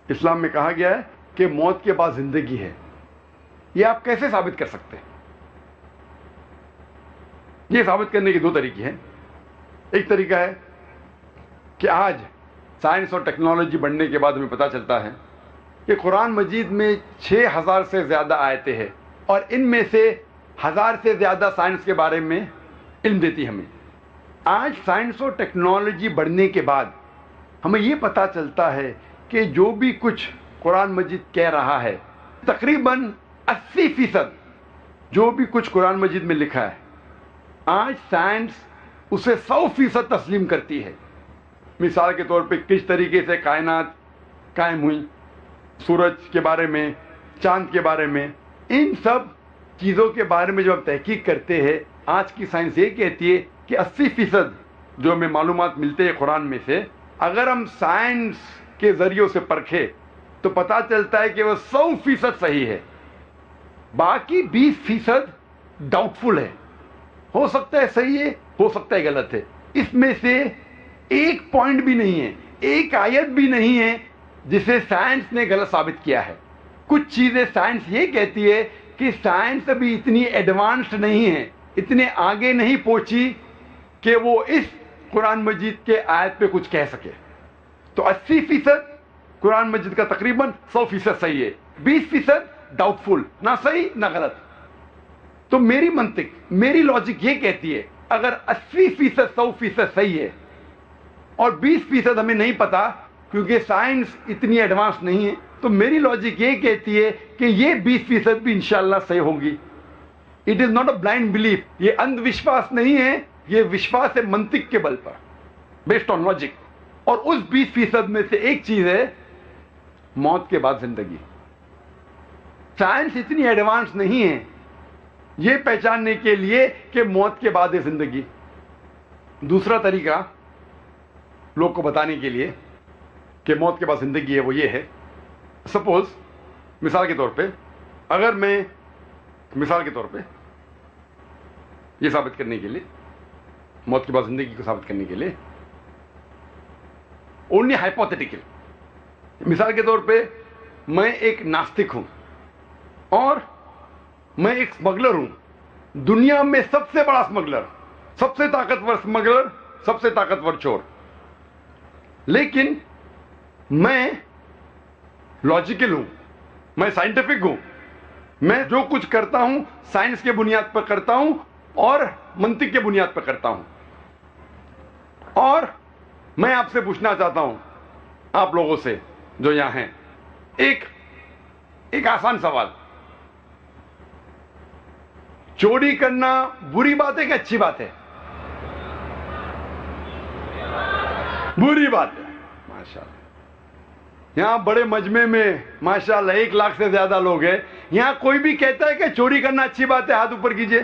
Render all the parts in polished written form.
اسلام میں کہا گیا ہے کہ موت کے بعد زندگی ہے. یہ آپ کیسے ثابت کر سکتے ہیں؟ یہ ثابت کرنے کے دو طریقے ہیں. ایک طریقہ ہے کہ آج سائنس اور ٹیکنالوجی بڑھنے کے بعد ہمیں پتہ چلتا ہے کہ قرآن مجید میں 6000 سے زیادہ آیتیں ہیں اور ان میں سے 1000 سے زیادہ سائنس کے بارے میں علم دیتی ہمیں. آج سائنس اور ٹیکنالوجی بڑھنے کے بعد ہمیں یہ پتہ چلتا ہے کہ جو بھی کچھ قرآن مجید کہہ رہا ہے تقریباً 80% جو بھی کچھ قرآن مجید میں لکھا ہے آج سائنس اسے 100% تسلیم کرتی ہے. مثال کے طور پہ کس طریقے سے کائنات قائم ہوئی، سورج کے بارے میں، چاند کے بارے میں، ان سب چیزوں کے بارے میں جب ہم تحقیق کرتے ہیں آج کی سائنس یہ کہتی ہے کہ 80% جو ہمیں معلومات ملتے ہیں قرآن میں سے اگر ہم سائنس کے ذریعوں سے پرکھیں تو پتہ چلتا ہے کہ وہ 100% صحیح ہے. باقی 20% ڈاؤٹ فل ہے، ہو سکتا ہے صحیح ہے، ہو سکتا ہے غلط ہے. اس میں سے ایک پوائنٹ بھی نہیں ہے، ایک آیت بھی نہیں ہے جسے سائنس نے غلط ثابت کیا ہے. کچھ چیزیں سائنس یہ کہتی ہے کہ سائنس ابھی اتنی ایڈوانسڈ نہیں ہے، اتنے آگے نہیں پہنچی کہ وہ اس قرآن مجید کے آیت پہ کچھ کہہ سکے. تو 80% قرآن مجید کا تقریباً 100% صحیح ہے، 20% ڈاؤٹ فل، نہ صحیح نہ غلط. تو میری منطق، میری لاجک یہ کہتی ہے اگر 80% 100% صحیح ہے اور 20% ہمیں نہیں پتا کیونکہ سائنس اتنی ایڈوانس نہیں ہے، تو میری لاجک یہ کہتی ہے کہ یہ 20% بھی انشاءاللہ صحیح ہوگی. It is not a blind belief, یہ اندھ وشواس نہیں ہے، یہ وشواس ہے منطق کے بل پر، بیسڈ آن لاجک. اور اس 20% میں سے ایک چیز ہے موت کے بعد زندگی. سائنس اتنی ایڈوانس نہیں ہے یہ پہچاننے کے لیے کہ موت کے بعد ہے زندگی. دوسرا طریقہ لوگ کو بتانے کے لیے کہ موت کے بعد زندگی ہے وہ یہ ہے، سپوز مثال کے طور پہ اگر میں مثال کے طور پہ یہ ثابت کرنے کے لیے موت کے بعد زندگی کو ثابت کرنے کے لیے اونلی ہائپوتھیٹیکل، مثال کے طور پہ میں ایک ناستک ہوں اور میں ایک اسمگلر ہوں، دنیا میں سب سے بڑا اسمگلر، سب سے طاقتور اسمگلر، سب سے طاقتور چور. لیکن میں لاجیکل ہوں، میں سائنٹیفک ہوں، میں جو کچھ کرتا ہوں سائنس کے بنیاد پر کرتا ہوں اور منطق کے بنیاد پر کرتا ہوں. اور میں آپ سے پوچھنا چاہتا ہوں، آپ لوگوں سے جو یہاں ہیں، ایک آسان سوال، چوری کرنا بری بات ہے کہ اچھی بات ہے؟ بری بات ہے. ماشاءاللہ یہاں بڑے مجمع میں ماشاءاللہ 1 لاکھ سے زیادہ لوگ ہیں. یہاں کوئی بھی کہتا ہے کہ چوری کرنا اچھی بات ہے؟ ہاتھ اوپر کیجئے.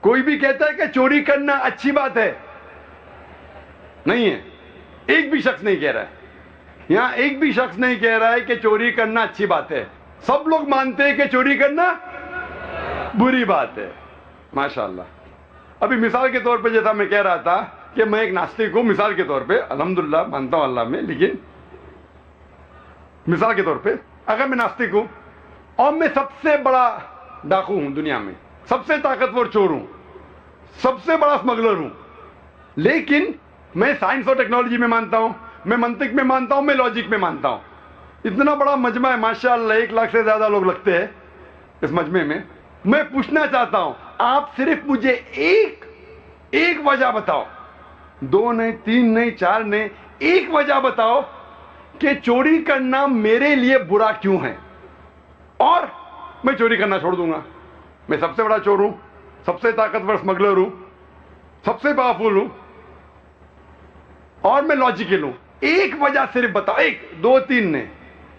کوئی بھی کہتا ہے کہ چوری کرنا اچھی بات ہے؟ نہیں ہے، ایک بھی شخص نہیں کہہ رہا ہے. یہاں ایک بھی شخص نہیں کہہ رہا ہے کہ چوری کرنا اچھی بات ہے. سب لوگ مانتے ہیں کہ چوری کرنا بری بات ہے. ماشاءاللہ. ابھی مثال کے طور پہ جیسا میں کہہ رہا تھا کہ میں ایک ناستک ہوں، مثال کے طور پہ الحمدللہ مانتا ہوں اللہ میں، لیکن مثال کے طور پہ اگر میں ناستک ہوں اور میں سب سے بڑا ڈاکو ہوں دنیا میں، سب سے طاقتور چور ہوں، سب سے بڑا اسمگلر ہوں، لیکن میں سائنس اور ٹیکنالوجی میں مانتا ہوں، میں منطق میں مانتا ہوں، میں لاجک میں مانتا ہوں. اتنا بڑا مجمع ہے ماشاءاللہ، 1 لاکھ سے زیادہ لوگ لگتے ہیں اس مجمع میں. میں پوچھنا چاہتا ہوں آپ صرف مجھے ایک وجہ بتاؤ، 2 نہیں، 3 نہیں، 4 نہیں، ایک وجہ بتاؤ کہ چوری کرنا میرے لیے برا کیوں ہے، اور میں چوری کرنا چھوڑ دوں گا. میں سب سے بڑا چور ہوں، سب سے طاقتور اسمگلر ہوں، سب سے پاورفل ہوں اور میں لاجیکل ہوں. ایک وجہ صرف بتاؤ، 1 2 3 نہیں،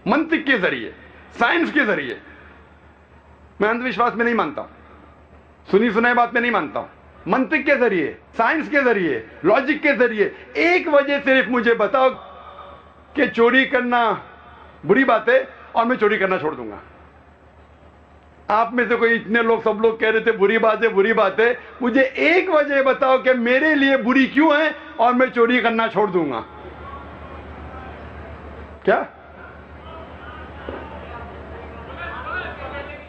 منطق کے ذریعے، سائنس کے ذریعے. میں اندھ وشواس میں نہیں مانتا ہوں، سنی سنائی بات میں نہیں مانتا ہوں. منطق کے ذریعے، سائنس کے ذریعے، لاجک کے ذریعے ایک وجہ صرف مجھے بتاؤ کہ چوری کرنا بری بات ہے اور میں چوری کرنا چھوڑ دوں گا. آپ میں سے کوئی اتنے لوگ، سب لوگ کہہ رہے تھے بری بات ہے بری بات ہے. مجھے ایک وجہ بتاؤ کہ میرے لیے بری کیوں ہے اور میں چوری کرنا چھوڑ دوں گا. کیا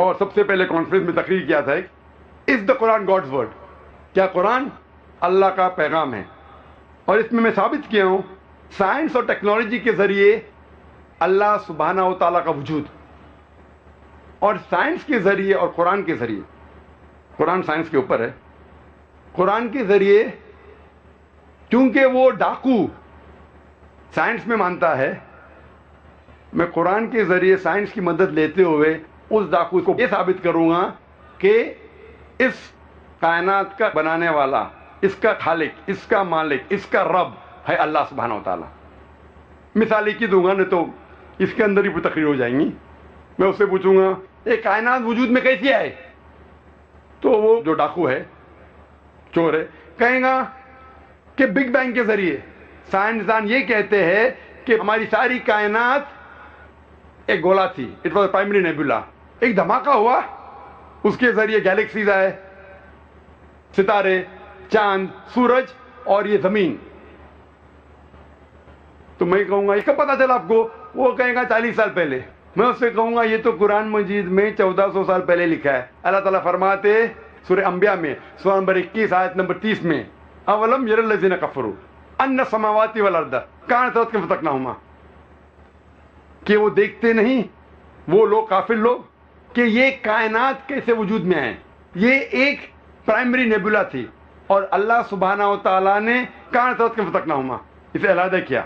اور سب سے پہلے کانفرنس میں تقریر کیا تھا، از دا قرآن گاڈز ورڈ، کیا قرآن اللہ کا پیغام ہے؟ اور اس میں ثابت کیا ہوں سائنس اور ٹیکنالوجی کے ذریعے اللہ سبحانہ و تعالیٰ کا وجود، اور سائنس کے ذریعے اور قرآن کے ذریعے، قرآن سائنس کے اوپر ہے، قرآن کے ذریعے کیونکہ وہ ڈاکو سائنس میں مانتا ہے، میں قرآن کے ذریعے سائنس کی مدد لیتے ہوئے اس ڈاکو کو یہ ثابت کروں گا کہ اس کائنات کا بنانے والا، اس کا خالق، اس کا مالک، اس کا رب ہے اللہ سبحانہ و تعالیٰ۔ مثال ایک ہی دوں گا، نہیں تو اس کے اندر ہی تقریر ہو جائیں گی۔ میں اس سے پوچھوں گا یہ کائنات وجود میں کیسے آئے، تو وہ جو ڈاکو ہے، چور ہے، کہیں گا کہ بگ بینگ کے ذریعے۔ سائنسدان یہ کہتے ہیں کہ ہماری ساری کائنات ایک گولا تھی، اٹ واز پرائمری نیبولا، ایک دھماکہ ہوا، اس کے ذریعے گیلیکسیز آئے، ستارے، چاند، سورج اور یہ زمین۔ تو میں کہوں گا یہ کب پتا چلا آپ کو؟ وہ کہے گا 40 سال پہلے۔ میں اس سے کہوں گا یہ تو قرآن مجید میں 1400 سال پہلے لکھا ہے۔ اللہ تعالیٰ فرماتے سورہ انبیاء میں سورہ نمبر 21 آیت نمبر 30 میں، اولم یر الذین کفروا ان السماوات والارض کانتا رتقا ففتقناہما، کہ وہ دیکھتے نہیں وہ لوگ، کافر لوگ، کہ یہ کائنات کیسے وجود میں آئے۔ یہ ایک پرائمری نیبولا تھی اور اللہ سبحانہ و تعالیٰ نے کانتا رتقا ففتقناہما اسے علیحدہ کیا۔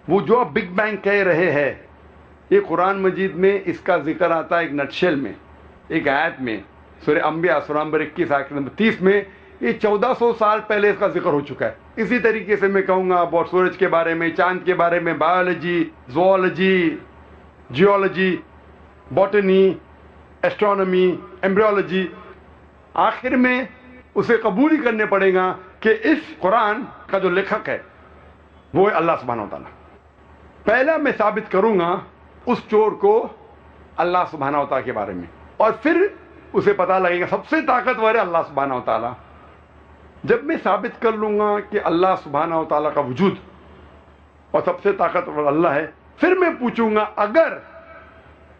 وہ جو آپ بگ بینگ کہہ رہے ہیں، یہ قرآن مجید میں اس کا ذکر آتا ہے ایک نٹشل میں، ایک آیت میں، سورہ انبیاء سورہ نمبر 21 آیت نمبر 30 میں۔ یہ 1400 سال پہلے اس کا ذکر ہو چکا ہے۔ اسی طریقے سے میں کہوں گا اور سورج کے بارے میں، چاند کے بارے میں، biology, zoology, geology, botany, astronomy, embryology, آخر میں اسے قبول ہی کرنے پڑے گا کہ اس قرآن کا جو لکھک ہے وہ ہے اللہ سبحانہ و تعالیٰ۔ پہلا میں ثابت کروں گا اس چور کو اللہ سبحانہ و تعالیٰ کے بارے میں، اور پھر اسے پتہ لگے گا سب سے طاقتور ہے اللہ سبحانہ و تعالیٰ۔ جب میں ثابت کر لوں گا کہ اللہ سبحانہ و تعالیٰ کا وجود اور سب سے طاقتور اللہ ہے، پھر میں پوچھوں گا اگر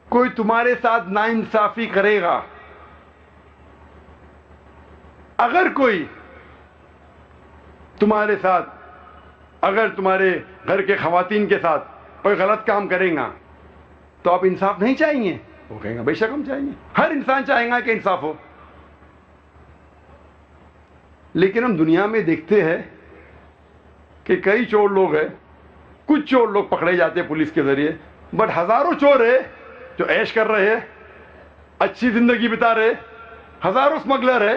کوئی تمہارے ساتھ ناانصافی کرے گا، اگر کوئی تمہارے ساتھ، اگر تمہارے گھر کے خواتین کے ساتھ کوئی غلط کام کرے گا تو آپ انصاف نہیں چاہیں گے؟ وہ کہیں گا بے شک ہم چاہیں گے، ہر انسان چاہیں گا کہ انصاف ہو۔ لیکن ہم دنیا میں دیکھتے ہیں کہ کئی چور لوگ ہیں، کچھ چور لوگ پکڑے جاتے ہیں پولیس کے ذریعے، بٹ ہزاروں چور ہیں جو عیش کر رہے ہیں، اچھی زندگی بتا رہے، ہزاروں اسمگلر ہے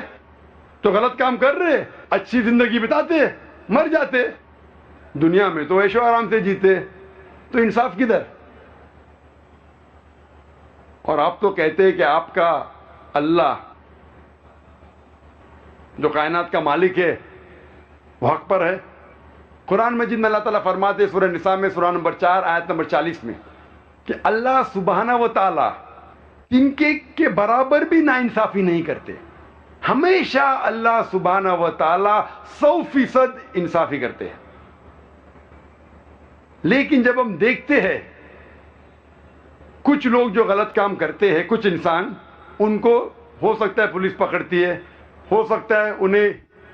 تو غلط کام کر رہے، اچھی زندگی بتاتے، مر جاتے دنیا میں تو عیش و آرام سے جیتے، تو انصاف کدھر؟ اور آپ تو کہتے ہیں کہ آپ کا اللہ جو کائنات کا مالک ہے وہ حق پر ہے۔ قرآن مجید میں اللہ تعالیٰ فرماتے سورہ نساء میں سورہ نمبر 4 آیت نمبر 40 میں کہ اللہ سبحانہ و تعالیٰ ان کے برابر بھی ناانصافی نہیں کرتے، ہمیشہ اللہ سبحانہ و تعالیٰ 100% انصافی کرتے ہیں۔ لیکن جب ہم دیکھتے ہیں کچھ لوگ جو غلط کام کرتے ہیں، کچھ انسان، ان کو ہو سکتا ہے پولیس پکڑتی ہے، ہو سکتا ہے انہیں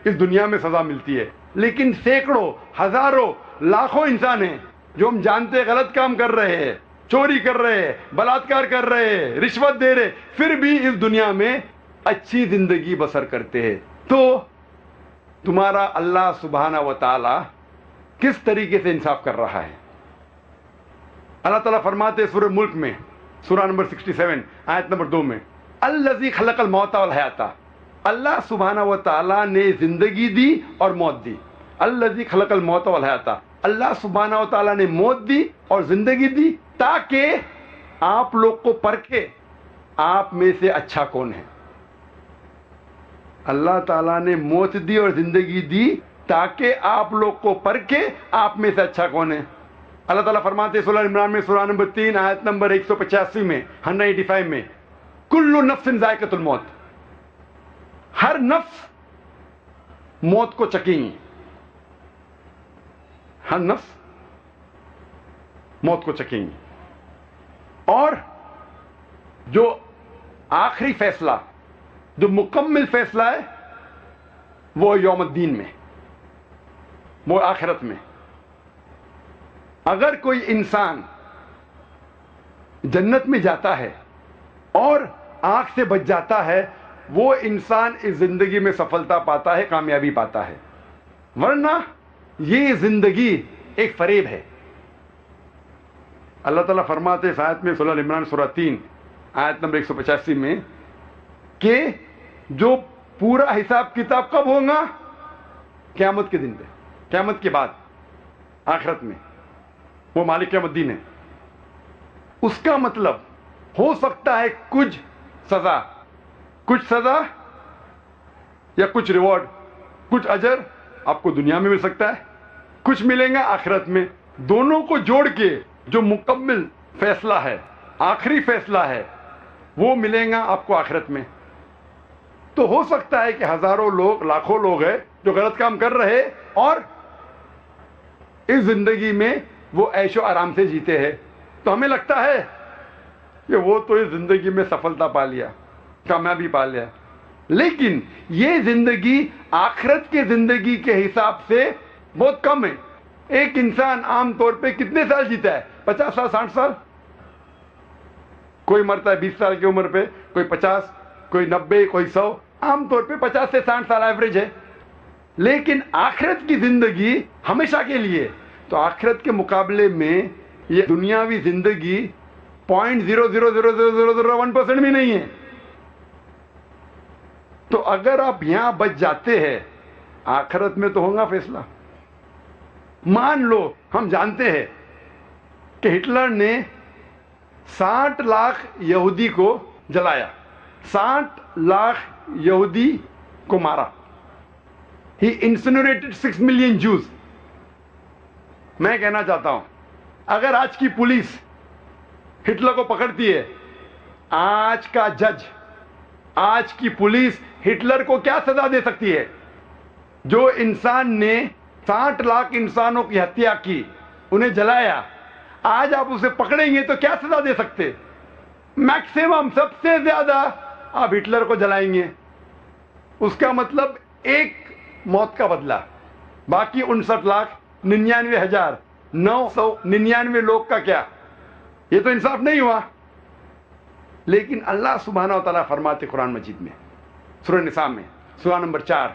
اس دنیا میں سزا ملتی ہے، لیکن سینکڑوں، ہزاروں، لاکھوں انسان ہیں جو ہم جانتے ہیں غلط کام کر رہے ہیں، چوری کر رہے ہیں، بلاತ್ಕಾರ کر رہے ہیں، رشوت دے رہے، پھر بھی اس دنیا میں اچھی زندگی بسر کرتے ہیں۔ تو تمہارا اللہ سبحانہ و تعالی کس طریقے سے انصاف کر رہا ہے؟ اللہ تعالیٰ فرماتے سورہ ملک میں سورہ نمبر 67 آیت نمبر 2 میں، الذی خلق الموت والحیات، اللہ سبحانہ و تعالیٰ نے زندگی دی اور موت دی۔ الذی خلق الموت والحیات، اللہ سبحانہ و تعالیٰ نے موت دی اور زندگی دی تاکہ آپ لوگ کو پرکھے آپ میں سے اچھا کون ہے۔ اللہ تعالیٰ نے موت دی اور زندگی دی تاکہ آپ لوگ کو پرکھے آپ میں سے اچھا کون ہے۔ اللہ تعالیٰ فرماتے سورہ عمران میں سورہ نمبر 3 آیت نمبر 185 میں 185 میں، کل نفس ذائقۃ الموت، ہر نفس موت کو چکیں گی، ہر نفس موت کو چکیں گی، اور جو آخری فیصلہ جو مکمل فیصلہ ہے وہ یوم الدین میں، وہ آخرت میں. اگر کوئی انسان جنت میں جاتا ہے اور آنکھ سے بچ جاتا ہے، وہ انسان اس زندگی میں سفلتا پاتا ہے، کامیابی پاتا ہے. ورنہ یہ زندگی ایک فریب ہے. اللہ تعالیٰ فرماتے ہیں آیت میں، سورہ عمران سورہ 3 آیت نمبر 185 میں، کہ جو پورا حساب کتاب کب ہوگا؟ قیامت کے دن پہ، قیامت کے بعد، آخرت میں. وہ مالک یوم الدین ہے. اس کا مطلب ہو سکتا ہے کچھ سزا یا کچھ ریوارڈ، کچھ اجر آپ کو دنیا میں مل سکتا ہے، کچھ ملیں گا آخرت میں. دونوں کو جوڑ کے جو مکمل فیصلہ ہے، آخری فیصلہ ہے، وہ ملیں گا آپ کو آخرت میں. تو ہو سکتا ہے کہ ہزاروں لوگ، لاکھوں لوگ ہیں جو غلط کام کر رہے اور اس زندگی میں وہ عیش و آرام سے جیتے ہیں. تو ہمیں لگتا ہے کہ وہ تو اس زندگی میں سفلتا پا لیا، کامیابی پا لیا. لیکن یہ زندگی آخرت کی زندگی کے حساب سے بہت کم ہے. ایک انسان عام طور پہ کتنے سال جیتا ہے؟ 50 سال، 60 سال. کوئی مرتا ہے 20 سال کی عمر پہ، کوئی 50، کوئی 90، کوئی 100. عام طور پہ 50 سے 60 سال ایوریج ہے. لیکن آخرت کی زندگی ہمیشہ کے لیے. تو آخرت کے مقابلے میں یہ دنیاوی زندگی 0.00001% بھی نہیں ہے. تو اگر آپ یہاں بچ جاتے ہیں، آخرت میں تو ہوگا فیصلہ. مان لو ہم جانتے ہیں کہ ہٹلر نے 60 لاکھ یہودی کو جلایا، 60 لاکھ یہودی کو مارا. He incinerated 6 million Jews. میں کہنا چاہتا ہوں، اگر آج کی پولیس ہٹلر کو پکڑتی ہے، آج کا جج، آج کی پولیس ہٹلر کو کیا سزا دے سکتی ہے؟ جو انسان نے 60 لاکھ انسانوں کی ہتیا کی، انہیں جلایا، آج آپ اسے پکڑیں گے تو کیا سزا دے سکتے؟ میکسیمم، سب سے زیادہ آپ ہٹلر کو جلائیں گے. اس کا مطلب ایک موت کا بدلہ. باقی 59,99,999 لوگ کا کیا؟ یہ تو انصاف نہیں ہوا. لیکن اللہ سبحانہ و تعالیٰ فرماتے قرآن مجید میں، سورہ نساء میں، سورہ نمبر 4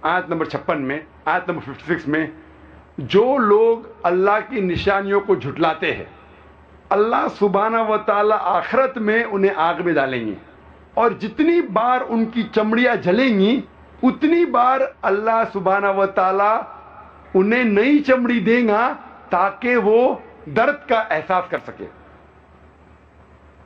آیت نمبر 56 میں، آیت نمبر 56 میں، جو لوگ اللہ کی نشانیوں کو جھٹلاتے ہیں، اللہ سبحانہ و تعالیٰ آخرت میں انہیں آگ میں ڈالیں گے، اور جتنی بار ان کی چمڑیاں جلیں گی اتنی بار اللہ سبحانہ و تعالیٰ انہیں نئی چمڑی دیں گا تاکہ وہ درد کا احساس کر سکے.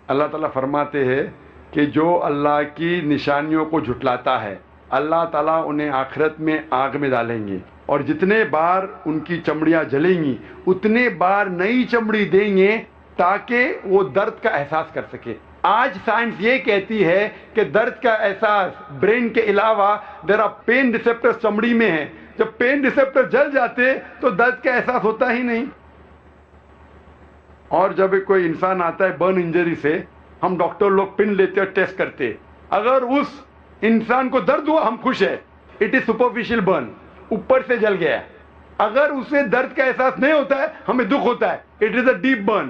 اللہ تعالیٰ فرماتے ہیں کہ جو اللہ کی نشانیوں کو جھٹلاتا ہے، اللہ تعالیٰ انہیں آخرت میں آگ میں ڈالیں گے، اور جتنے بار ان کی چمڑیاں جلیں گی اتنے بار نئی چمڑی دیں گے تاکہ وہ درد کا احساس کر سکے. آج سائنس یہ کہتی ہے کہ درد کا احساس برین کے علاوہ دیر آر پین ریسیپٹر چمڑی میں ہے. جب پین ریسیپٹر جل جاتے تو درد کا احساس ہوتا ہی نہیں. اور جب کوئی انسان آتا ہے برن انجری سے، ہم ڈاکٹر لوگ پن لیتے اور ٹیسٹ کرتے، اگر اس انسان کو درد ہوا ہم خوش ہیں، اٹ از سپرفیشل برن، اوپر سے جل گیا. اگر اسے درد کا احساس نہیں ہوتا ہے ہمیں دکھ ہوتا ہے، it is a deep burn,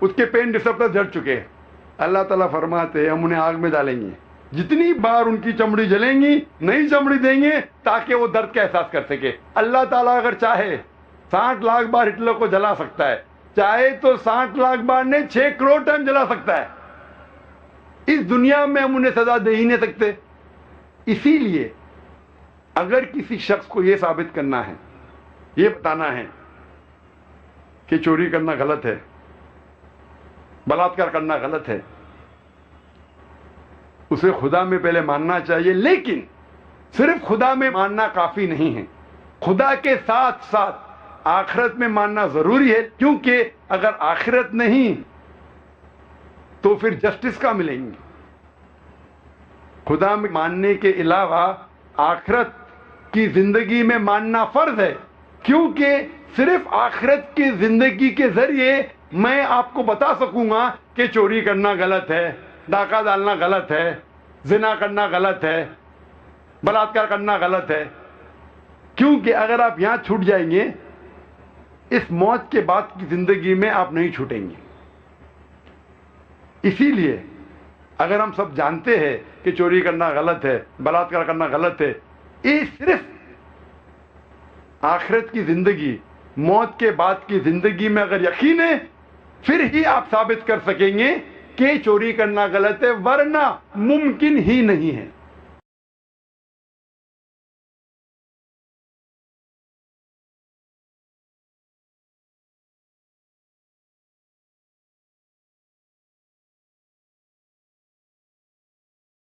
اس کے پین ریسیپٹر جل چکے. اللہ تعالیٰ فرماتے ہیں ہم انہیں آگ میں ڈالیں گے، جتنی بار ان کی چمڑی جلیں گی نئی چمڑی دیں گے تاکہ وہ درد کا احساس کر سکے. اللہ تعالیٰ اگر چاہے 60 لاکھ بار ہٹلر کو جلا سکتا ہے، چاہے تو 60 لاکھ بار نہیں 6 کروڑ ٹائم جلا سکتا ہے. اس دنیا میں ہم انہیں سزا دے ہی نہیں سکتے. اسی لیے اگر کسی شخص کو یہ ثابت کرنا ہے، یہ بتانا ہے کہ چوری کرنا غلط ہے، بلاತ್ಕಾರ کرنا غلط ہے، اسے خدا میں پہلے ماننا چاہیے. لیکن صرف خدا میں ماننا کافی نہیں ہے، خدا کے ساتھ ساتھ آخرت میں ماننا ضروری ہے. کیونکہ اگر آخرت نہیں تو پھر جسٹس کا ملیں گی. خدا میں ماننے کے علاوہ آخرت کی زندگی میں ماننا فرض ہے، کیونکہ صرف آخرت کی زندگی کے ذریعے میں آپ کو بتا سکوں گا کہ چوری کرنا غلط ہے، ڈاکہ ڈالنا غلط ہے، زنا کرنا غلط ہے، بلاತ್ಕಾರ کرنا غلط ہے، کیونکہ اگر آپ یہاں چھوٹ جائیں گے اس موت کے بعد کی زندگی میں آپ نہیں چھوٹیں گے۔ اسی لیے اگر ہم سب جانتے ہیں کہ چوری کرنا غلط ہے، بلاತ್ಕಾರ کرنا غلط ہے، یہ صرف آخرت کی زندگی، موت کے بعد کی زندگی میں اگر یقین ہے پھر ہی آپ ثابت کر سکیں گے کہ چوری کرنا غلط ہے، ورنہ ممکن ہی نہیں ہے۔